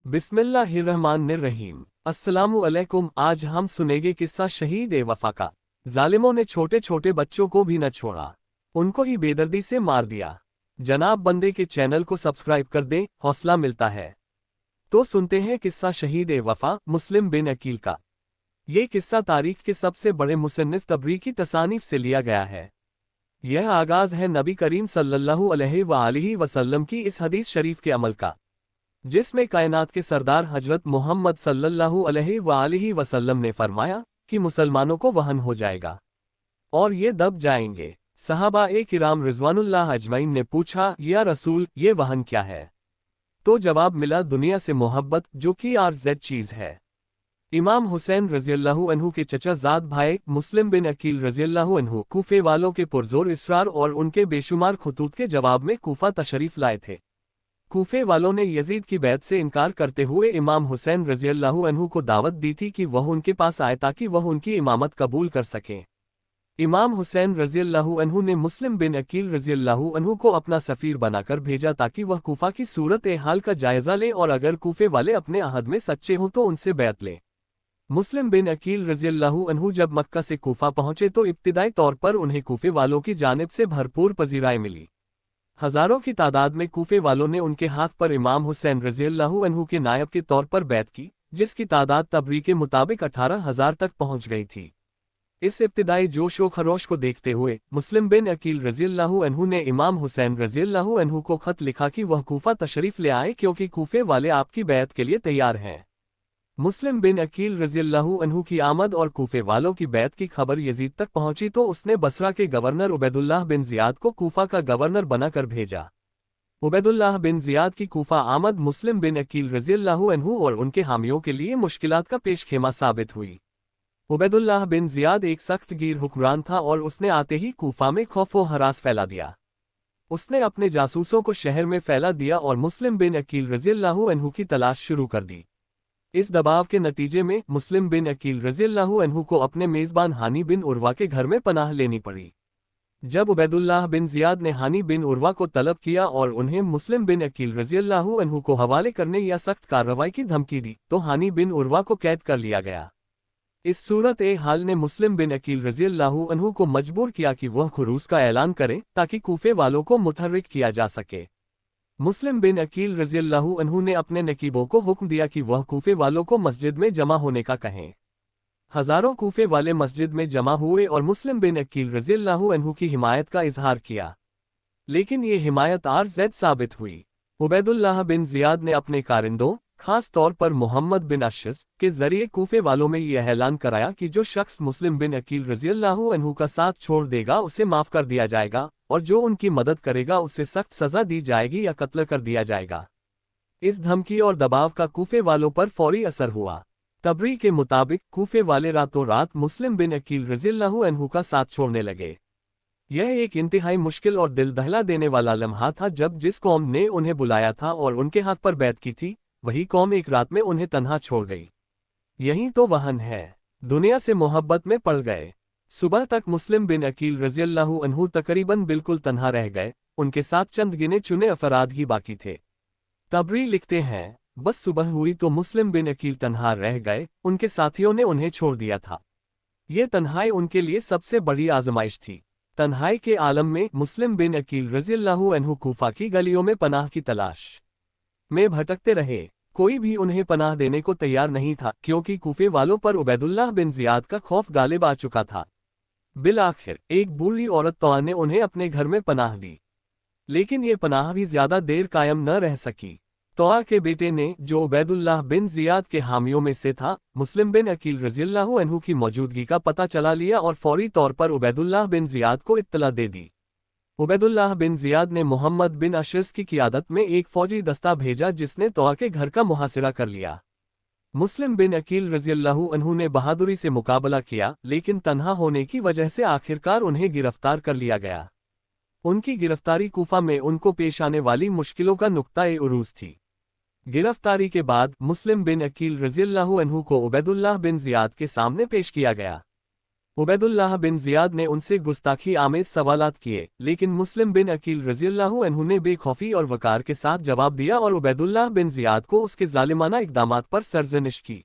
बिस्मिल्लाहिर्रहमानिर्रहीम। अस्सलामु अलैकुम। आज हम सुनेंगे किस्सा शहीद ए वफा का। जालिमों ने छोटे छोटे बच्चों को भी न छोड़ा, उनको ही बेदर्दी से मार दिया। जनाब बंदे के चैनल को सब्सक्राइब कर दें, हौसला मिलता है। तो सुनते हैं किस्सा शहीद ए वफा मुस्लिम बिन अकील का। ये किस्सा तारीख के सबसे बड़े मुसन्निफ तबरी की तसानीफ से लिया गया है। यह आगाज है नबी करीम सल्लल्लाहु अलैहि वसल्लम की इस हदीस शरीफ के अमल का, जिसमें कायनात के सरदार हजरत मोहम्मद सल्लल्लाहु अलैहि वसल्लम ने फरमाया कि मुसलमानों को वहन हो जाएगा और ये दब जाएंगे। सहाबा-ए किराम रिजवानुल्लाह अजमईन ने पूछा, या रसूल, ये वहन क्या है? तो जवाब मिला, दुनिया से मोहब्बत, जो कि आरज़ेड चीज़ है। इमाम हुसैन रज़ियल्लाहु अन्हु के चचा ज़ाद भाई मुस्लिम बिन अकील रज़ियल्लाहु अन्हु कूफे वालों के पुरजोर इसरार और उनके बेशुमार खुतूत के जवाब में कूफा तशरीफ लाए थे। कूफे वालों ने यजीद की बैत से इनकार करते हुए इमाम हुसैन रज़ियल्लाहु अन्हु को दावत दी थी कि वह उनके पास आए ताकि वह उनकी इमामत कबूल कर सकें। इमाम हुसैन रज़ियल्लाहु अन्हु ने मुस्लिम बिन अकील रज़ियल्लाहु अन्हु को अपना सफ़ीर बनाकर भेजा ताकि वह कूफा की सूरत ए हाल का जायज़ा ले और अगर कूफे वाले अपने अहद में सच्चे हों तो उनसे बैत ले। मुस्लिम बिन अकील रज़ियल्लाहु अन्हु जब मक्का से कूफा पहुंचे तो इब्तिदाई तौर पर उन्हें कूफे वालों की जानिब से भरपूर पजीराई मिली। हजारों की तादाद में कूफे वालों ने उनके हाथ पर इमाम हुसैन रज़ियल्लाहु अन्हु के नायब के तौर पर बैत की, जिसकी तादाद तबरी के मुताबिक 18,000 तक पहुंच गई थी। इस इब्तिदाई जोश व खरोश को देखते हुए मुस्लिम बिन अकील रज़ियल्लाहु अन्हु ने इमाम हुसैन रज़ियल्लाहु अन्हु को खत लिखा कि वह कूफा तशरीफ ले आए, क्योंकि कूफे वाले आपकी बैत के लिए तैयार हैं। मुस्लिम बिन अकील रज़ियल्लाहु अन्हु की आमद और कूफे वालों की बैत की खबर यजीद तक पहुंची तो उसने बसरा के गवर्नर उबैदुल्लाह बिन ज़ियाद को कूफा का गवर्नर बनाकर भेजा। उबैदुल्लाह बिन ज़ियाद की कूफा आमद मुस्लिम बिन अकील रज़ियल्लाहु अन्हु और उनके हामियों के लिए मुश्किलात का पेशखेमा साबित हुई। उबैदुल्लाह बिन ज़ियाद एक सख्त गिर हुक्मरान था और उसने आते ही कूफा में खौफ व हरास फैला दिया। उसने अपने जासूसों को शहर में फैला दिया और मुस्लिम बिन अकील रज़ियल्लाहु अन्हु की तलाश शुरू कर दी। इस दबाव के नतीजे में मुस्लिम बिन अकील रज़ियल्लाहु अन्हु को अपने मेज़बान हानी बिन उर्वा के घर में पनाह लेनी पड़ी। जब उबैदुल्लाह बिन ज़ियाद ने हानी बिन उर्वा को तलब किया और उन्हें मुस्लिम बिन अकील रज़ियल्लाहु अन्हु को हवाले करने या सख्त कार्रवाई की धमकी दी तो हानी बिन उर्वा को कैद कर लिया गया। इस सूरत ए हाल ने मुस्लिम बिन अकील रज़ियल्लाहु अन्हु को मजबूर किया कि वह खुरूज का ऐलान करें ताकि कूफे वालों को मुतहर्रिक किया जा सके। मुस्लिम बिन अकील रज़ियल्लाहु अन्हु ने अपने नकीबों को हुक्म दिया कि वह कूफे वालों को मस्जिद में जमा होने का कहें। हजारों कूफे वाले मस्जिद में जमा हुए और मुस्लिम बिन अकील रज़ियल्लाहु अन्हु की हिमायत का इजहार किया, लेकिन ये हिमायत आरज़ेड साबित हुई। उबैदुल्लाह बिन ज़ियाद ने अपने कारिंदों, खास तौर पर मोहम्मद बिन अशस के जरिए कूफे वालों में यह ऐलान कराया कि जो शख्स मुस्लिम बिन अकील रज़ियल्लाहु अन्हु का साथ छोड़ देगा उसे माफ कर दिया जाएगा और जो उनकी मदद करेगा उसे सख्त सजा दी जाएगी या कत्ल कर दिया जाएगा। इस धमकी और दबाव का कूफे वालों पर फौरी असर हुआ। तबरी के मुताबिक कूफे वाले रातों रात मुस्लिम बिन अकील रज़ियल्लाहु अन्हु का साथ छोड़ने लगे। यह एक इंतहाई मुश्किल और दिल दहला देने वाला लम्हा था जब जिस कौम ने उन्हें बुलाया था और उनके हाथ पर बैत की थी, वही कौम एक रात में उन्हें तन्हा छोड़ गई। यही तो वहन है। दुनिया से मोहब्बत में पड़ गए। सुबह तक मुस्लिम बिन अकील रज़ियल्लाहु अन्हु तकरीबन बिल्कुल तन्हा रह गए, उनके साथ चंद गिने चुने अफराद ही बाकी थे। तबरी लिखते हैं, बस सुबह हुई तो मुस्लिम बिन अकील तन्हा रह गए, उनके साथियों ने उन्हें छोड़ दिया था। ये तन्हाई उनके लिए सबसे बड़ी आजमाइश थी। तन्हाई के आलम में मुस्लिम बिन अकील रज़ियल्लाहु अन्हु कूफा की गलियों में पनाह की तलाश में भटकते रहे। कोई भी उन्हें पनाह देने को तैयार नहीं था, क्योंकि कूफे वालों पर उबैदुल्लाह बिन ज़ियाद का खौफ गालिब आ चुका था। बिल आखिर एक बूढ़ी औरत तौआ ने उन्हें अपने घर में पनाह दी, लेकिन ये पनाह भी ज्यादा देर कायम न रह सकी। तौआ के बेटे ने, जो उबैदुल्लाह बिन ज़ियाद के हामियों में से था, मुस्लिम बिन अकील रज़ियल्लाहु अन्हु की मौजूदगी का पता चला लिया और फौरी तौर पर उबैदुल्लाह बिन ज़ियाद को इत्तला दे दी। उबैदुल्लाह बिन ज़ियाद ने मोहम्मद बिन अशस की क़ियादत में एक फौजी दस्ता भेजा जिसने तौआ के घर का मुहासिरा कर लिया। मुस्लिम बिन अकील रज़ियल्लाहु अन्हु ने बहादुरी से मुकाबला किया, लेकिन तन्हा होने की वजह से आखिरकार उन्हें गिरफ्तार कर लिया गया। उनकी गिरफ्तारी कूफा में उनको पेश आने वाली मुश्किलों का नुक्ता-ए-उरूज थी। गिरफ्तारी के बाद मुस्लिम बिन अकील रज़ियल्लाहु अन्हु को उबैदुल्लाह बिन ज़ियाद के सामने पेश किया गया। उबैदुल्लाह बिन जियाद ने उनसे गुस्ताखी आमेज सवालात किए, लेकिन मुस्लिम बिन अकील रज़ियल्लाहु अन्हु ने बेखौफी और वकार के साथ जवाब दिया और उबैदुल्लाह बिन जियाद को उसके जालिमाना इक़दामात पर सरज़निश की।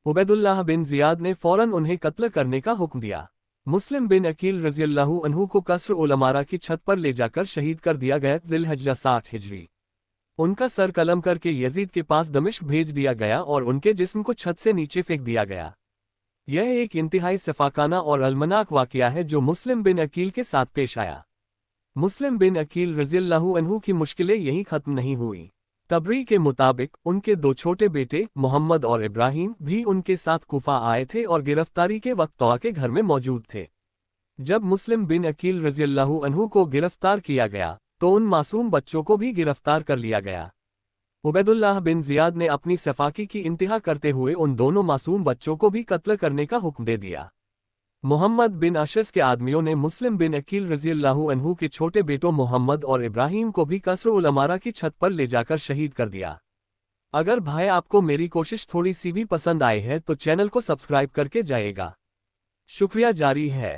उबैदुल्लाह बिन जियाद ने फ़ौरन उन्हें कत्ल करने का हुक्म दिया। मुस्लिम बिन अकील रज़ियल्लाहु अन्हु को कसर उलमारा की छत पर ले जाकर शहीद कर दिया गया। ज़िलहज्जा 60 हिजरी। उनका सर कलम करके यजीद के पास दमिश्क भेज दिया गया और उनके जिस्म को छत से नीचे फेंक दिया गया। यह एक इंतहाई सफाकाना और अलमनाक वाक़या है जो मुस्लिम बिन अकील के साथ पेश आया। मुस्लिम बिन अकील रज़ियल्लाहु अन्हु की मुश्किलें यहीं ख़त्म नहीं हुई। तबरी के मुताबिक उनके दो छोटे बेटे मोहम्मद और इब्राहिम भी उनके साथ कूफा आए थे और गिरफ्तारी के वक्त तौआ के घर में मौजूद थे। जब मुस्लिम बिन अकील रज़ियल्लाहु अन्हु को गिरफ्तार किया गया तो उन मासूम बच्चों को भी गिरफ्तार कर लिया गया। उबैदुल्लाह बिन जियाद ने अपनी सफाकी की इंतहा करते हुए उन दोनों मासूम बच्चों को भी कत्ल करने का हुक्म दे दिया। मोहम्मद बिन अशस के आदमियों ने मुस्लिम बिन अकील रज़ियल्लाहु अन्हु के छोटे बेटों मोहम्मद और इब्राहिम को भी कसर उल अमारा की छत पर ले जाकर शहीद कर दिया। अगर भाई आपको मेरी कोशिश थोड़ी सी भी पसंद आई है तो चैनल को सब्सक्राइब करके जाइएगा। शुक्रिया जारी है।